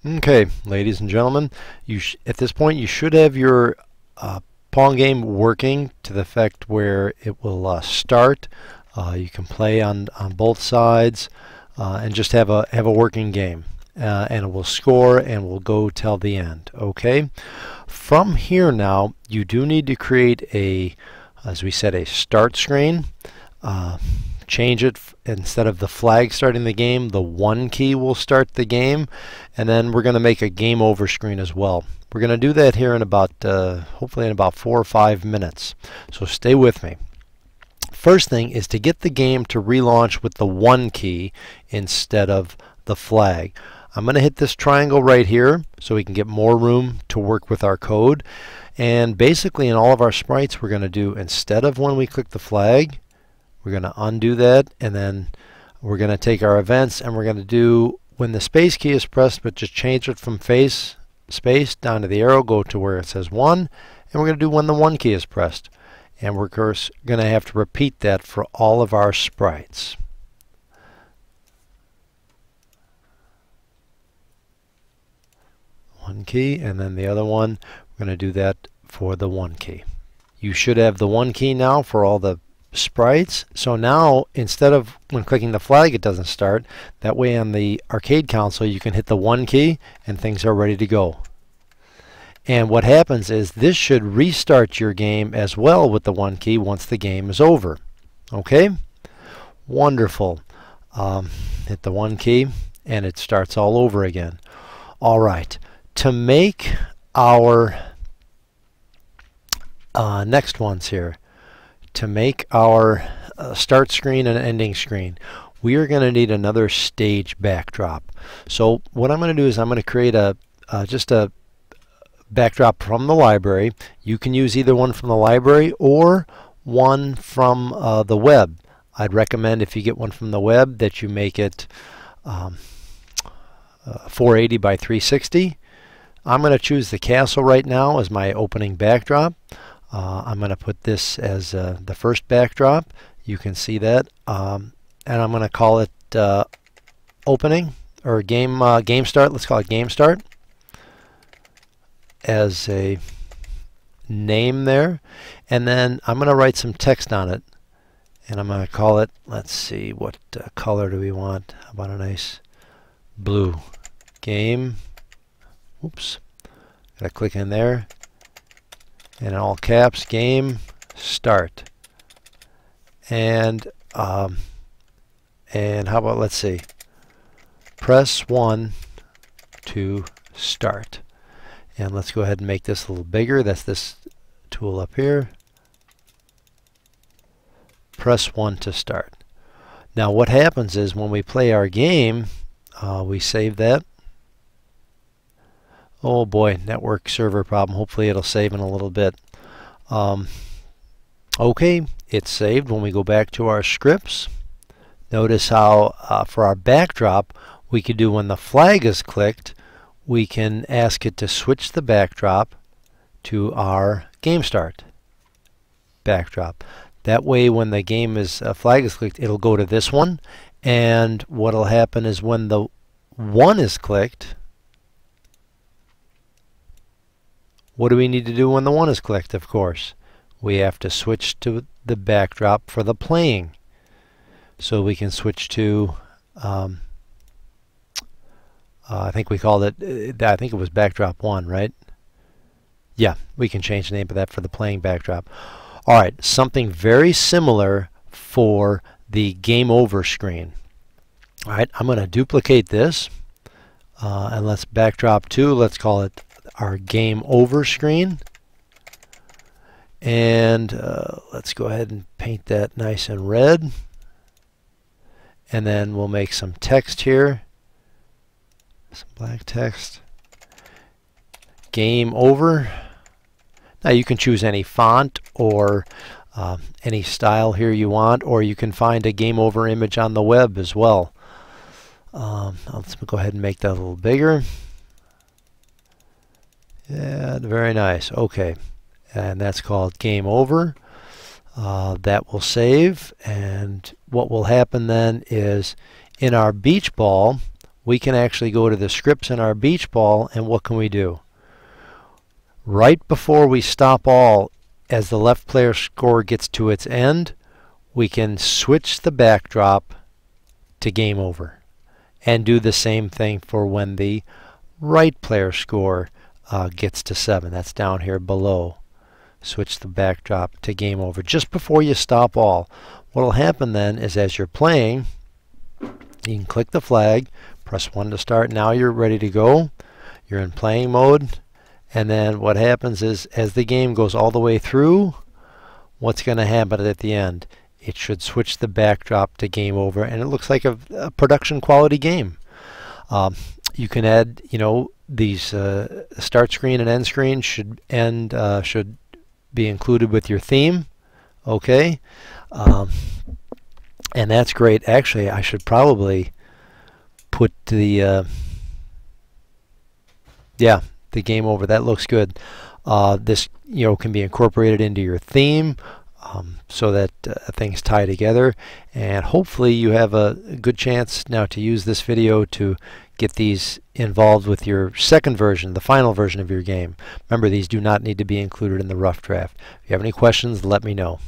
Okay, ladies and gentlemen, at this point you should have your Pong game working to the effect where it will start. You can play on both sides and just have a working game, and it will score and will go till the end. Okay. From here now, you do need to create as we said, a start screen. Change it, instead of the flag starting the game, the 1 key will start the game, and then we're going to make a game over screen as well. We're going to do that here in about hopefully in about 4 or 5 minutes, so stay with me. First thing is to get the game to relaunch with the 1 key instead of the flag. I'm going to hit this triangle right here so we can get more room to work with our code, and basically in all of our sprites we're going to do, instead of when we click the flag, we're going to undo that, and then we're going to take our events and we're going to do when the space key is pressed, but just change it from space down to the arrow, go to where it says 1, and we're going to do when the 1 key is pressed. And we're going to have to repeat that for all of our sprites. One key, and then the other one, we're going to do that for the 1 key. You should have the 1 key now for all the sprites. So now, instead of when clicking the flag it doesn't start, that way on the arcade console you can hit the 1 key and things are ready to go. And what happens is this should restart your game as well with the 1 key once the game is over. Okay? Wonderful. Hit the 1 key and it starts all over again. Alright, to make our next ones here, to make our start screen and ending screen, we are going to need another stage backdrop. So what I'm going to do is I'm going to create just a backdrop from the library. You can use either one from the library or one from the web. I'd recommend, if you get one from the web, that you make it 480 by 360. I'm going to choose the castle right now as my opening backdrop. I'm going to put this as the first backdrop. You can see that, and I'm going to call it opening or game start. Let's call it game start as a name there, and then I'm going to write some text on it, and I'm going to call it, let's see, what color do we want? How about a nice blue? Game. Oops. Gotta click in there. And in all caps, game start. And how about, let's see, press 1 to start. And let's go ahead and make this a little bigger. That's this tool up here. Press 1 to start. Now what happens is when we play our game, we save that. Oh boy, network server problem. Hopefully it'll save in a little bit. Okay, it's saved. When we go back to our scripts, notice how for our backdrop we could do, when the flag is clicked, we can ask it to switch the backdrop to our game start backdrop. That way when the game flag is clicked, it'll go to this one, and what'll happen is when the 1 is clicked, what do we need to do when the 1 is clicked? Of course, we have to switch to the backdrop for the playing. So we can switch to, I think we called it, I think it was backdrop 1, right? Yeah, we can change the name of that for the playing backdrop. Alright, something very similar for the game over screen. Alright, I'm going to duplicate this, and let's backdrop 2, let's call it our game over screen, and let's go ahead and paint that nice and red, and then we'll make some text here, some black text, game over. Now you can choose any font or any style here you want, or you can find a game over image on the web as well. Let's go ahead and make that a little bigger. Yeah, very nice. Okay, and that's called game over. That will save, and what will happen then is in our beach ball we can actually go to the scripts in our beach ball, and what can we do? Right before we stop all, as the left player score gets to its end, we can switch the backdrop to game over, and do the same thing for when the right player score gets to 7. That's down here below. Switch the backdrop to game over just before you stop all. What will happen then is, as you're playing, you can click the flag, press 1 to start. Now you're ready to go. You're in playing mode. And then what happens is, as the game goes all the way through, what's going to happen at the end? It should switch the backdrop to game over, and it looks like a production quality game. You can add, these start screen and end screen should be included with your theme. Okay, and that's great. Actually, I should probably put the the game over. That looks good. This can be incorporated into your theme, so that things tie together, and hopefully you have a good chance now to use this video to get these involved with your second version, the final version of your game. Remember, these do not need to be included in the rough draft. If you have any questions, let me know.